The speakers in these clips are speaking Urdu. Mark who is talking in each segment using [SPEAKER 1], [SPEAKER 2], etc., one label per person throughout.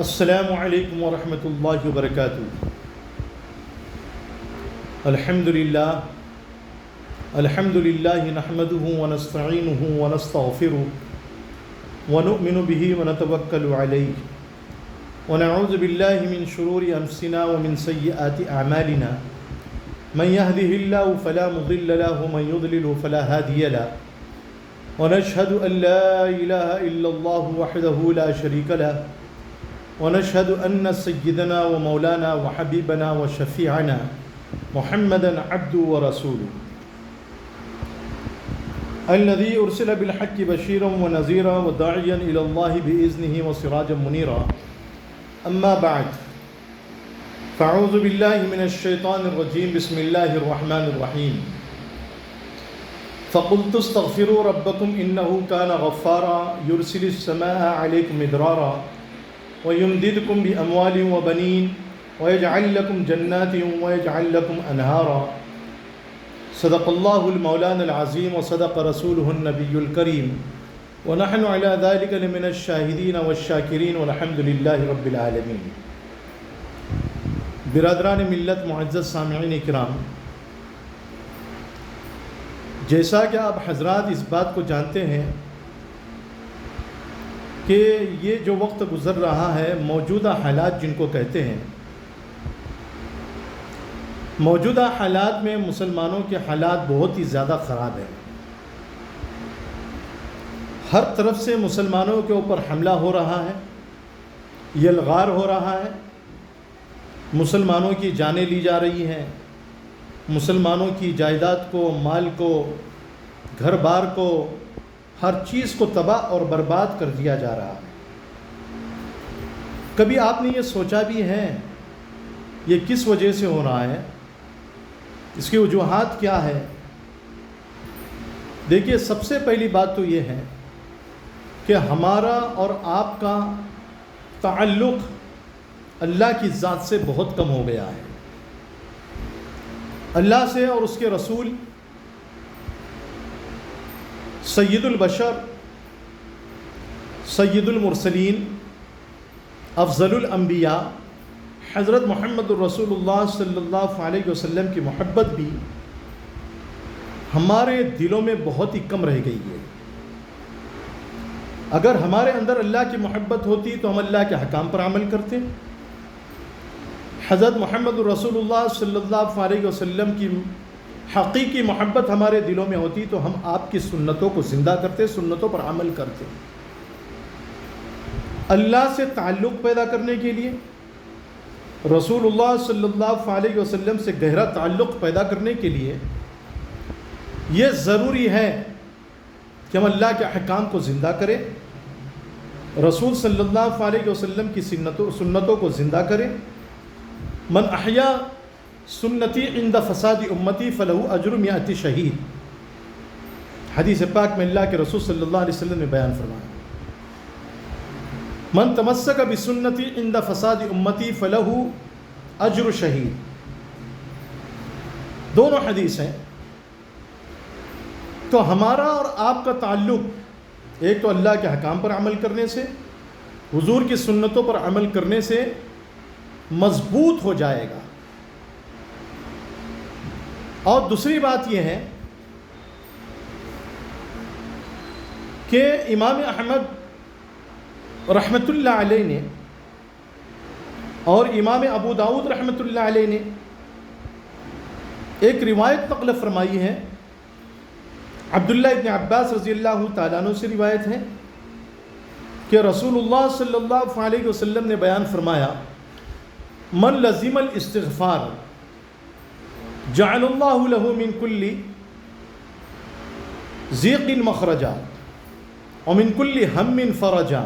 [SPEAKER 1] السلام علیکم ورحمۃ اللہ وبرکاتہ۔ الحمد للہ نحمده ونستعینه ونستغفره ونؤمن به ونتوکل علیہ ونعوذ باللہ من شرور انفسنا ومن سیئات اعمالنا من يهده الله فلا مضل له ومن يضلل فلا هادي له ونشهد ان لا اله الا الله وحده لا شريك له ونشهد أن سيدنا ومولانا وحبيبنا وشفيعنا محمدا عبده ورسوله الذي أرسل بالحق بشيرا ونذيرا وداعيا إلى الله بإذنه وسراجا منيرا أما بعد فأعوذ بالله من الشيطان الرجيم بسم الله الرحمن الرحيم فقلت استغفروا ربكم إنه كان غفارا يرسل السماء عليكم مدرارا ويمددكم بأموال وبنين ويجعل لكم جنات ويجعل لكم أنهارا صدق الله المولانا العظيم وصدق رسوله النبي الكريم ونحن على ذلك لمن الشاهدين والشاكرين والحمد لله رب العالمين۔ برادران ملت معزز سامعین کرام، جیسا کہ آپ حضرات اس بات کو جانتے ہیں کہ یہ جو وقت گزر رہا ہے، موجودہ حالات جن کو کہتے ہیں، موجودہ حالات میں مسلمانوں کے حالات بہت ہی زیادہ خراب ہیں۔ ہر طرف سے مسلمانوں کے اوپر حملہ ہو رہا ہے، یلغار ہو رہا ہے، مسلمانوں کی جانیں لی جا رہی ہیں، مسلمانوں کی جائیداد کو، مال کو، گھر بار کو، ہر چیز کو تباہ اور برباد کر دیا جا رہا ہے۔ کبھی آپ نے یہ سوچا بھی ہے یہ کس وجہ سے ہو رہا ہے؟ اس کی وجوہات کیا ہے؟ دیکھیے، سب سے پہلی بات تو یہ ہے کہ ہمارا اور آپ کا تعلق اللہ کی ذات سے بہت کم ہو گیا ہے۔ اللہ سے اور اس کے رسول سید البشر، سید المرسلین، افضل الانبیاء حضرت محمد الرسول اللہ صلی اللہ علیہ وسلم کی محبت بھی ہمارے دلوں میں بہت ہی کم رہ گئی ہے۔ اگر ہمارے اندر اللہ کی محبت ہوتی تو ہم اللہ کے احکام پر عمل کرتے، حضرت محمد الرسول اللہ صلی اللہ علیہ وسلم کی حقیقی محبت ہمارے دلوں میں ہوتی تو ہم آپ کی سنتوں کو زندہ کرتے، سنتوں پر عمل کرتے۔ اللہ سے تعلق پیدا کرنے کے لیے، رسول اللہ صلی اللہ علیہ وسلم سے گہرا تعلق پیدا کرنے کے لیے یہ ضروری ہے کہ ہم اللہ کے احکام کو زندہ کریں، رسول صلی اللہ علیہ وسلم کی سنتوں کو زندہ کریں۔ من احیا سنتی عند فساد امتی فلہ اجر 100 شہید، حدیث پاک میں اللہ کے رسول صلی اللہ علیہ وسلم نے بیان فرمایا۔ من تمسک بسنتی عند فساد امتی فلہ اجر شہید، دونوں حدیث ہیں۔ تو ہمارا اور آپ کا تعلق ایک تو اللہ کے حکام پر عمل کرنے سے، حضور کی سنتوں پر عمل کرنے سے مضبوط ہو جائے گا، اور دوسری بات یہ ہے کہ امام احمد رحمۃ اللہ علیہ نے اور امام ابو داؤد رحمۃ اللہ علیہ نے ایک روایت نقل فرمائی ہے، عبداللہ ابن عباس رضی اللہ تعالیٰ عنہ سے روایت ہے کہ رسول اللہ صلی اللہ علیہ وسلم نے بیان فرمایا، من لزم الاستغفار جعل اللہ له من كل ضیق مخرجا ومن كل هم فرجا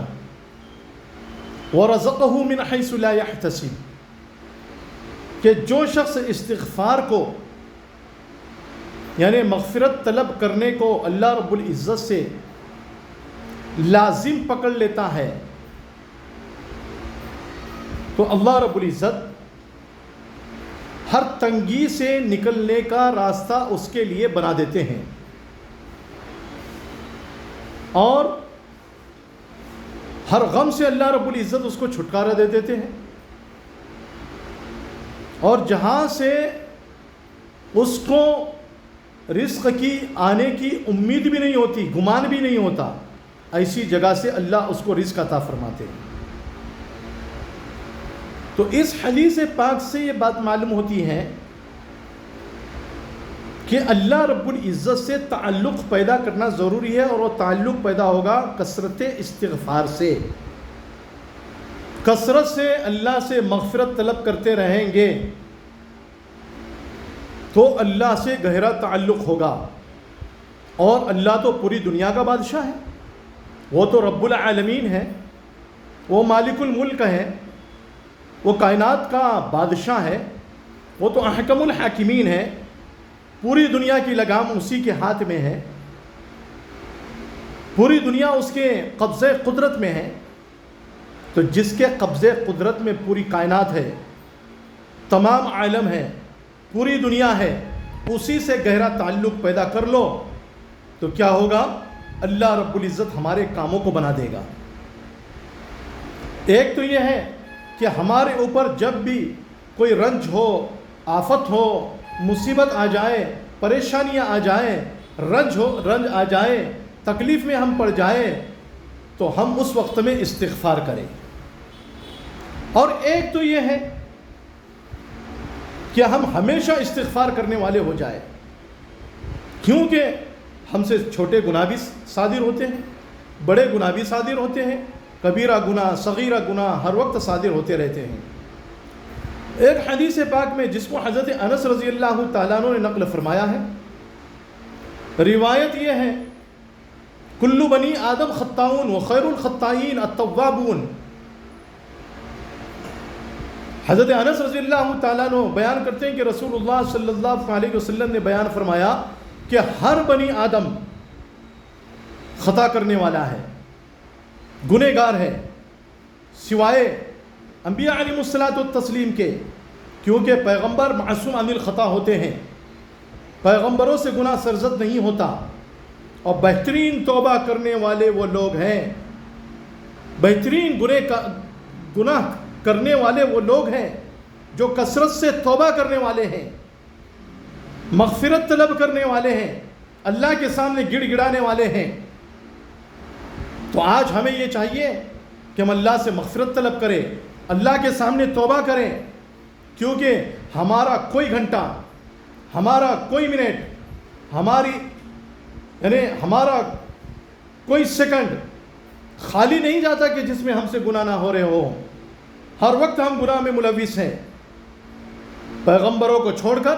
[SPEAKER 1] ورزقه من حيث لا يحتسب، کہ جو شخص استغفار کو یعنی مغفرت طلب کرنے کو اللہ رب العزت سے لازم پکڑ لیتا ہے تو اللہ رب العزت ہر تنگی سے نکلنے کا راستہ اس کے لیے بنا دیتے ہیں، اور ہر غم سے اللہ رب العزت اس کو چھٹکارا دے دیتے ہیں، اور جہاں سے اس کو رزق کی آنے کی امید بھی نہیں ہوتی، گمان بھی نہیں ہوتا، ایسی جگہ سے اللہ اس کو رزق عطا فرماتے ہیں۔ تو اس حدیث پاک سے یہ بات معلوم ہوتی ہے کہ اللہ رب العزت سے تعلق پیدا کرنا ضروری ہے، اور وہ تعلق پیدا ہوگا کثرت استغفار سے۔ کثرت سے اللہ سے مغفرت طلب کرتے رہیں گے تو اللہ سے گہرا تعلق ہوگا، اور اللہ تو پوری دنیا کا بادشاہ ہے، وہ تو رب العالمین ہے، وہ مالک الملک ہے، وہ کائنات کا بادشاہ ہے، وہ تو احکم الحاکمین ہے، پوری دنیا کی لگام اسی کے ہاتھ میں ہے، پوری دنیا اس کے قبضے قدرت میں ہے۔ تو جس کے قبضے قدرت میں پوری کائنات ہے، تمام عالم ہے، پوری دنیا ہے، اسی سے گہرا تعلق پیدا کر لو تو کیا ہوگا؟ اللہ رب العزت ہمارے کاموں کو بنا دے گا۔ ایک تو یہ ہے کہ ہمارے اوپر جب بھی کوئی رنج ہو، آفت ہو، مصیبت آ جائے، پریشانیاں آ جائیں، رنج آ جائے، تکلیف میں ہم پڑ جائیں، تو ہم اس وقت میں استغفار کریں۔ اور ایک تو یہ ہے کہ ہم ہمیشہ استغفار کرنے والے ہو جائیں، کیونکہ ہم سے چھوٹے گناہ بھی صادر ہوتے ہیں، بڑے گناہ بھی صادر ہوتے ہیں، کبیرہ گناہ، صغیرہ گناہ ہر وقت صادر ہوتے رہتے ہیں۔ ایک حدیث پاک میں جس کو حضرت انس رضی اللہ تعالیٰ عنہ نے نقل فرمایا ہے، روایت یہ ہے، کل بنی آدم خطاؤن وخیر الخطائین التوابون۔ حضرت انس رضی اللہ تعالیٰ عنہ بیان کرتے ہیں کہ رسول اللہ صلی اللہ علیہ وسلم نے بیان فرمایا کہ ہر بنی آدم خطا کرنے والا ہے، گنہگار ہے، سوائے انبیاء علیہ الصلاۃ والتسلیم کے، کیونکہ پیغمبر معصوم عن الخطا ہوتے ہیں، پیغمبروں سے گناہ سرزد نہیں ہوتا، اور بہترین توبہ کرنے والے وہ لوگ ہیں، بہترین گناہ کرنے والے وہ لوگ ہیں جو کثرت سے توبہ کرنے والے ہیں، مغفرت طلب کرنے والے ہیں، اللہ کے سامنے گڑ گڑانے والے ہیں۔ تو آج ہمیں یہ چاہیے کہ ہم اللہ سے مغفرت طلب کریں، اللہ کے سامنے توبہ کریں، کیونکہ ہمارا کوئی گھنٹہ، ہمارا کوئی منٹ، ہمارا کوئی سیکنڈ خالی نہیں جاتا کہ جس میں ہم سے گناہ نہ ہو رہے ہو۔ ہر وقت ہم گناہ میں ملوث ہیں، پیغمبروں کو چھوڑ کر،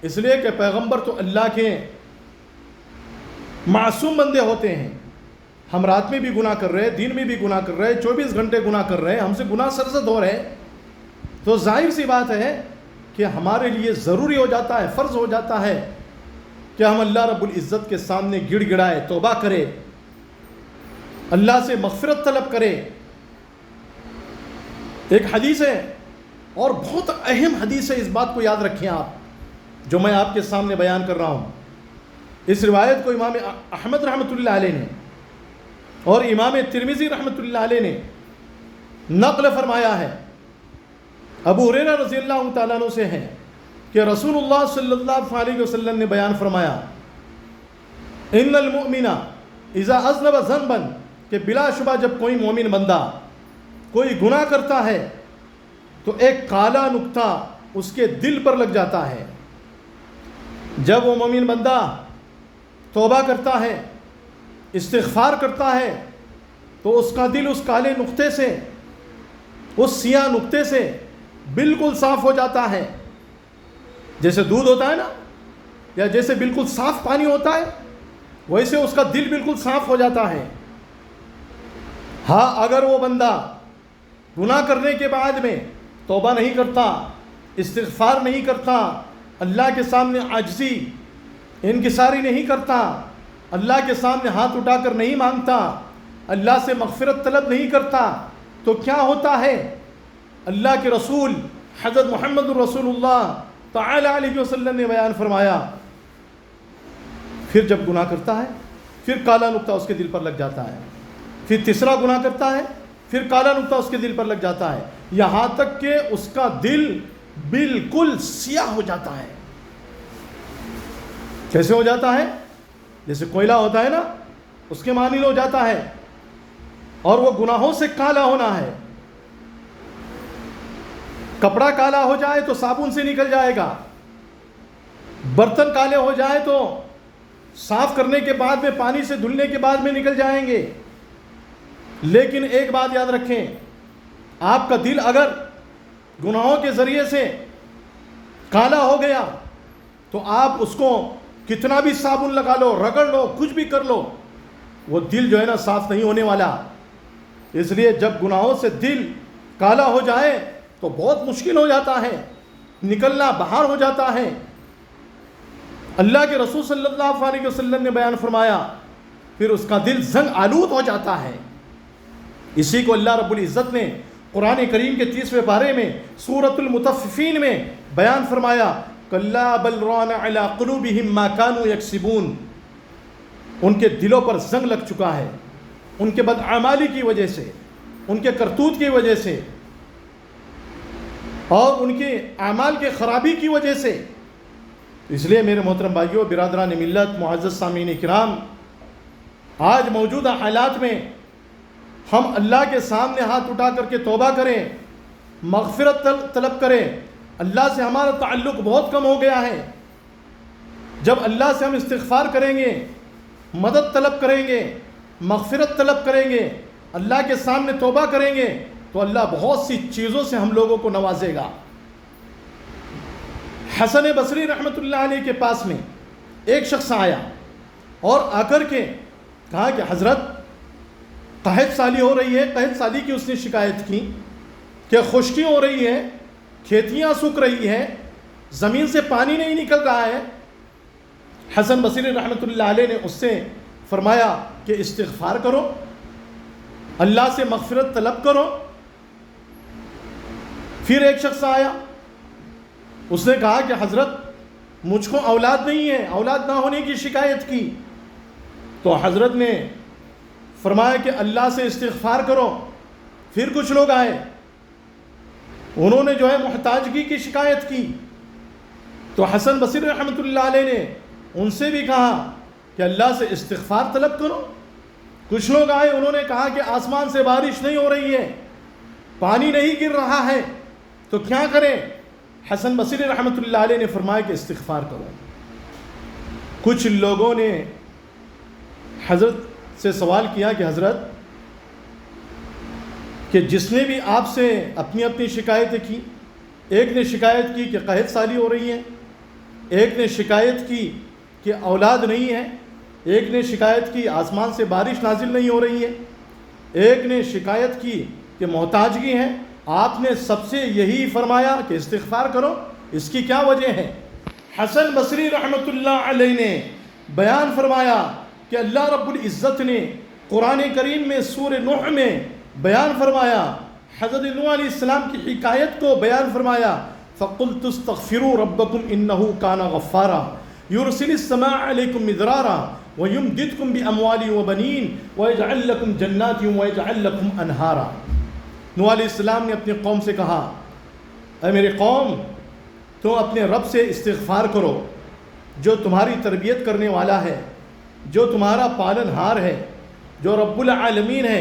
[SPEAKER 1] اس لیے کہ پیغمبر تو اللہ کے معصوم بندے ہوتے ہیں۔ ہم رات میں بھی گناہ کر رہے، دن میں بھی گناہ کر رہے، 24 گھنٹے گناہ کر رہے، ہم سے گناہ سرزد ہو رہے، تو ظاہر سی بات ہے کہ ہمارے لیے ضروری ہو جاتا ہے، فرض ہو جاتا ہے کہ ہم اللہ رب العزت کے سامنے گڑ گڑائے، توبہ کرے، اللہ سے مغفرت طلب کرے۔ ایک حدیث ہے، اور بہت اہم حدیث ہے، اس بات کو یاد رکھیں آپ، جو میں آپ کے سامنے بیان کر رہا ہوں۔ اس روایت کو امام احمد رحمۃ اللہ علیہ نے اور امام ترمذی رحمۃ اللہ علیہ نے نقل فرمایا ہے، ابو ہریرہ رضی اللہ تعالیٰ عنہ سے ہے کہ رسول اللہ صلی اللہ علیہ وسلم نے بیان فرمایا، ان المؤمن اذا اذنب ذنبا، کہ بلا شبہ جب کوئی مومن بندہ کوئی گناہ کرتا ہے تو ایک کالا نقطہ اس کے دل پر لگ جاتا ہے۔ جب وہ مومن بندہ توبہ کرتا ہے، استغفار کرتا ہے، تو اس کا دل اس کالے نقطے سے، اس سیاہ نقطے سے بالکل صاف ہو جاتا ہے، جیسے دودھ ہوتا ہے نا، یا جیسے بالکل صاف پانی ہوتا ہے، ویسے اس کا دل بالکل صاف ہو جاتا ہے۔ ہاں، اگر وہ بندہ گناہ کرنے کے بعد میں توبہ نہیں کرتا، استغفار نہیں کرتا، اللہ کے سامنے عاجزی انکساری نہیں کرتا، اللہ کے سامنے ہاتھ اٹھا کر نہیں مانگتا، اللہ سے مغفرت طلب نہیں کرتا، تو کیا ہوتا ہے؟ اللہ کے رسول حضرت محمد رسول اللہ تعالی علیہ وسلم نے بیان فرمایا، پھر جب گناہ کرتا ہے، پھر کالا نقطہ اس کے دل پر لگ جاتا ہے، پھر تیسرا گناہ کرتا ہے، پھر کالا نقطہ اس کے دل پر لگ جاتا ہے، یہاں تک کہ اس کا دل بالکل سیاہ ہو جاتا ہے۔ کیسے ہو جاتا ہے؟ جیسے کوئلہ ہوتا ہے نا، اس کے مانند ہو جاتا ہے، اور وہ گناہوں سے کالا ہونا ہے۔ کپڑا کالا ہو جائے تو صابن سے نکل جائے گا، برتن کالے ہو جائے تو صاف کرنے کے بعد میں، پانی سے دھلنے کے بعد میں نکل جائیں گے۔ لیکن ایک بات یاد رکھیں، آپ کا دل اگر گناہوں کے ذریعے سے کالا ہو گیا تو آپ اس کو کتنا بھی صابن لگا لو، رگڑ لو، کچھ بھی کر لو، وہ دل جو ہے نا صاف نہیں ہونے والا۔ اس لیے جب گناہوں سے دل کالا ہو جائے تو بہت مشکل ہو جاتا ہے، نکلنا باہر ہو جاتا ہے۔ اللہ کے رسول صلی اللہ علیہ وسلم نے بیان فرمایا، پھر اس کا دل زنگ آلود ہو جاتا ہے۔ اسی کو اللہ رب العزت نے قرآن کریم کے 30ویں پارے میں سورۃ المطففین میں بیان فرمایا، کَلَّا بَلْ رَانَ عَلَىٰ قُلُوبِهِمْ مَا كَانُوا يَكْسِبُونَ، ان کے دلوں پر زنگ لگ چکا ہے، ان کے بدعمالی کی وجہ سے، ان کے کرتوت کی وجہ سے، اور ان کے اعمال کے خرابی کی وجہ سے۔ اس لیے میرے محترم بھائیوں، برادران ملت، معزز سامعین کرام، آج موجودہ حالات میں ہم اللہ کے سامنے ہاتھ اٹھا کر کے توبہ کریں، مغفرت طلب کریں۔ اللہ سے ہمارا تعلق بہت کم ہو گیا ہے۔ جب اللہ سے ہم استغفار کریں گے، مدد طلب کریں گے، مغفرت طلب کریں گے، اللہ کے سامنے توبہ کریں گے، تو اللہ بہت سی چیزوں سے ہم لوگوں کو نوازے گا۔ حسن بصری رحمۃ اللہ علیہ کے پاس میں ایک شخص آیا اور آ کر کے کہا کہ حضرت، قحط سالی ہو رہی ہے۔ قحط سالی کی اس نے شکایت کی کہ خشکی ہو رہی ہے، کھیتیاں سوکھ رہی ہیں، زمین سے پانی نہیں نکل رہا ہے۔ حسن بصری رحمۃ اللہ علیہ نے اس سے فرمایا کہ استغفار کرو، اللہ سے مغفرت طلب کرو۔ پھر ایک شخص آیا، اس نے کہا کہ حضرت مجھ کو اولاد نہیں ہے، اولاد نہ ہونے کی شکایت کی۔ تو حضرت نے فرمایا کہ اللہ سے استغفار کرو۔ پھر کچھ لوگ آئے، انہوں نے جو ہے محتاجگی کی شکایت کی، تو حسن بصری رحمۃ اللہ علیہ نے ان سے بھی کہا کہ اللہ سے استغفار طلب کرو۔ کچھ لوگ آئے، انہوں نے کہا کہ آسمان سے بارش نہیں ہو رہی ہے، پانی نہیں گر رہا ہے، تو کیا کریں؟ حسن بصری رحمۃ اللہ علیہ نے فرمایا کہ استغفار کرو۔ کچھ لوگوں نے حضرت سے سوال کیا کہ حضرت، کہ جس نے بھی آپ سے اپنی اپنی شکایتیں کی، ایک نے شکایت کی کہ قحط سالی ہو رہی ہے، ایک نے شکایت کی کہ اولاد نہیں ہے، ایک نے شکایت کی آسمان سے بارش نازل نہیں ہو رہی ہے، ایک نے شکایت کی کہ محتاجگی ہے، آپ نے سب سے یہی فرمایا کہ استغفار کرو۔ اس کی کیا وجہ ہے؟ حسن بصری رحمۃ اللہ علیہ نے بیان فرمایا کہ اللہ رب العزت نے قرآن کریم میں سورہ نوح میں بیان فرمایا، حضرت نوح علیہ السلام کی حکایت کو بیان فرمایا، فَقُلْتُ اسْتَغْفِرُوا رَبَّكُمْ إِنَّهُ كَانَ غَفَّارًا يُرْسِلِ السَّمَاءَ عَلَيْكُمْ مِدْرَارًا وَيُمْدِدْكُمْ بِأَمْوَالٍ وَبَنِينَ وَيَجْعَلْ لَكُمْ جَنَّاتٍ وَيَجْعَلْ لَكُمْ أَنْهَارًا۔ نوح علیہ السلام نے اپنی قوم سے کہا، اے میری قوم، تو اپنے رب سے استغفار کرو، جو تمہاری تربیت کرنے والا ہے، جو تمہارا پالن ہار ہے، جو رب العالمین ہے،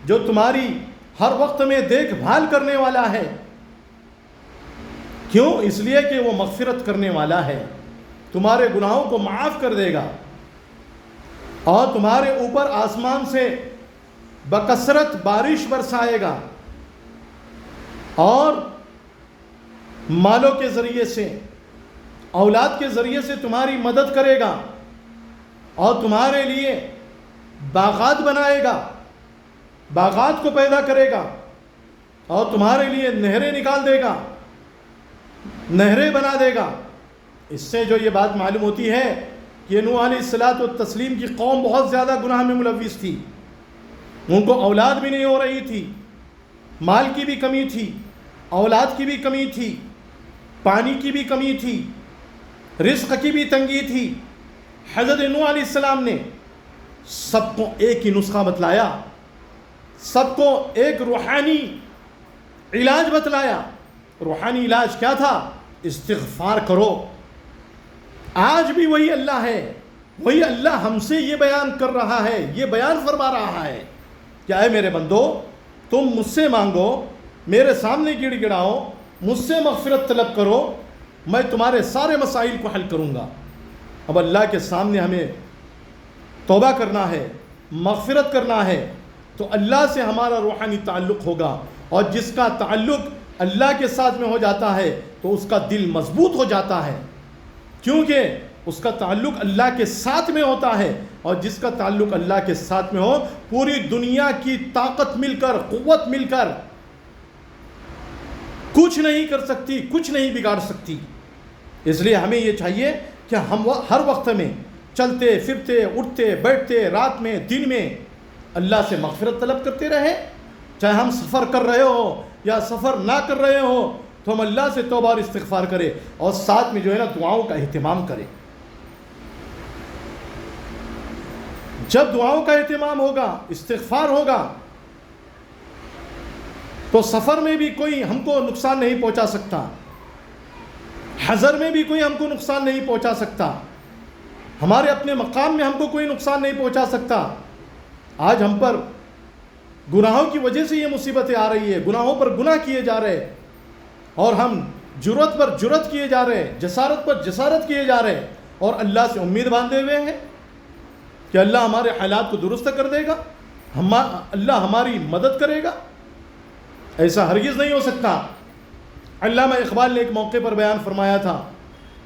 [SPEAKER 1] جو تمہاری ہر وقت میں دیکھ بھال کرنے والا ہے۔ کیوں؟ اس لیے کہ وہ مغفرت کرنے والا ہے، تمہارے گناہوں کو معاف کر دے گا، اور تمہارے اوپر آسمان سے بکثرت بارش برسائے گا، اور مالوں کے ذریعے سے، اولاد کے ذریعے سے تمہاری مدد کرے گا، اور تمہارے لیے باغات بنائے گا، باغات کو پیدا کرے گا، اور تمہارے لیے نہریں نکال دے گا، نہریں بنا دے گا۔ اس سے جو یہ بات معلوم ہوتی ہے کہ نوح علیہ الصلاۃ والتسلیم کی قوم بہت زیادہ گناہ میں ملوث تھی، ان کو اولاد بھی نہیں ہو رہی تھی، مال کی بھی کمی تھی، اولاد کی بھی کمی تھی، پانی کی بھی کمی تھی، رزق کی بھی تنگی تھی۔ حضرت نوح علیہ السلام نے سب کو ایک ہی نسخہ بتلایا، سب کو ایک روحانی علاج بتلایا. روحانی علاج کیا تھا؟ استغفار کرو. آج بھی وہی اللہ ہے, وہی اللہ ہم سے یہ بیان کر رہا ہے, یہ بیان فرما رہا ہے کہ اے میرے بندو, تم مجھ سے مانگو, میرے سامنے گڑ گڑاؤ, مجھ سے مغفرت طلب کرو, میں تمہارے سارے مسائل کو حل کروں گا. اب اللہ کے سامنے ہمیں توبہ کرنا ہے, مغفرت کرنا ہے, تو اللہ سے ہمارا روحانی تعلق ہوگا, اور جس کا تعلق اللہ کے ساتھ میں ہو جاتا ہے تو اس کا دل مضبوط ہو جاتا ہے, کیونکہ اس کا تعلق اللہ کے ساتھ میں ہوتا ہے, اور جس کا تعلق اللہ کے ساتھ میں ہو, پوری دنیا کی طاقت مل کر, قوت مل کر کچھ نہیں کر سکتی, کچھ نہیں بگاڑ سکتی. اس لیے ہمیں یہ چاہیے کہ ہم ہر وقت میں چلتے پھرتے, اٹھتے بیٹھتے, رات میں دن میں اللہ سے مغفرت طلب کرتے رہے. چاہے ہم سفر کر رہے ہو یا سفر نہ کر رہے ہو, تو ہم اللہ سے توبہ اور استغفار کریں, اور ساتھ میں جو ہے نا دعاؤں کا اہتمام کریں. جب دعاؤں کا اہتمام ہوگا, استغفار ہوگا, تو سفر میں بھی کوئی ہم کو نقصان نہیں پہنچا سکتا, حضر میں بھی کوئی ہم کو نقصان نہیں پہنچا سکتا, ہمارے اپنے مقام میں ہم کو کوئی نقصان نہیں پہنچا سکتا. آج ہم پر گناہوں کی وجہ سے یہ مصیبتیں آ رہی ہے, گناہوں پر گناہ کیے جا رہے, اور ہم جرت پر جرت کیے جا رہے, جسارت پر جسارت کیے جا رہے, اور اللہ سے امید باندھے ہوئے ہیں کہ اللہ ہمارے حالات کو درست کر دے گا, اللہ ہماری مدد کرے گا. ایسا ہرگز نہیں ہو سکتا. علامہ اقبال نے ایک موقع پر بیان فرمایا تھا,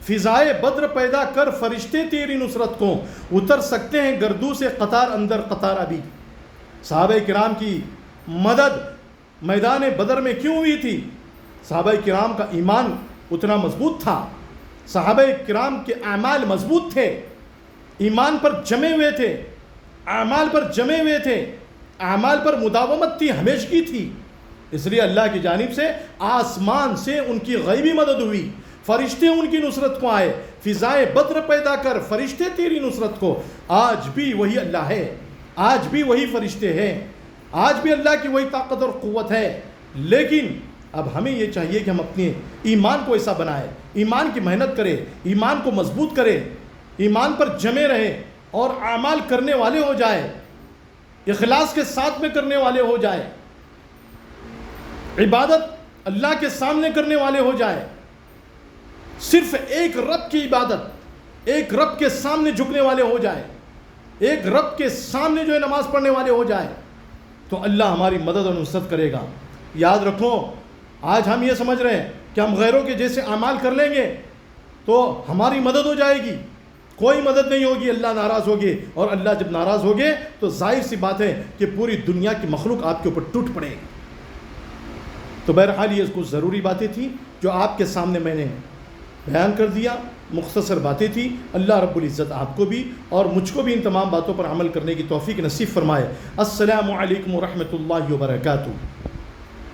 [SPEAKER 1] فضائے بدر پیدا کر فرشتے تیری نصرت کو, اتر سکتے ہیں گردو سے قطار اندر قطار ابھی. صحابہ کرام کی مدد میدان بدر میں کیوں ہوئی تھی؟ صحابہ کرام کا ایمان اتنا مضبوط تھا, صحابہ کرام کے اعمال مضبوط تھے, ایمان پر جمے ہوئے تھے, اعمال پر جمے ہوئے تھے, اعمال پر مداومت تھی, ہمیشگی تھی. اس لیے اللہ کی جانب سے آسمان سے ان کی غیبی مدد ہوئی, فرشتے ان کی نصرت کو آئے. فضائے بدر پیدا کر فرشتے تیری نصرت کو. آج بھی وہی اللہ ہے, آج بھی وہی فرشتے ہیں, آج بھی اللہ کی وہی طاقت اور قوت ہے. لیکن اب ہمیں یہ چاہیے کہ ہم اپنے ایمان کو ایسا بنائیں, ایمان کی محنت کریں, ایمان کو مضبوط کریں, ایمان پر جمے رہیں, اور اعمال کرنے والے ہو جائے, اخلاص کے ساتھ میں کرنے والے ہو جائے, عبادت اللہ کے سامنے کرنے والے ہو جائے. صرف ایک رب کی عبادت, ایک رب کے سامنے جھکنے والے ہو جائے, ایک رب کے سامنے جو ہے نماز پڑھنے والے ہو جائے, تو اللہ ہماری مدد اور نصرت کرے گا. یاد رکھو, آج ہم یہ سمجھ رہے ہیں کہ ہم غیروں کے جیسے اعمال کر لیں گے تو ہماری مدد ہو جائے گی. کوئی مدد نہیں ہوگی, اللہ ناراض ہوگی, اور اللہ جب ناراض ہوگے تو ظاہر سی بات ہے کہ پوری دنیا کی مخلوق آپ کے اوپر ٹوٹ پڑے گی. تو بہرحال یہ کچھ ضروری باتیں تھیں جو آپ کے سامنے میں نے بیان کر دیا, مختصر باتیں تھیں. اللہ رب العزت آپ کو بھی اور مجھ کو بھی ان تمام باتوں پر عمل کرنے کی توفیق نصیب فرمائے. السلام علیکم ورحمۃ اللہ وبرکاتہ.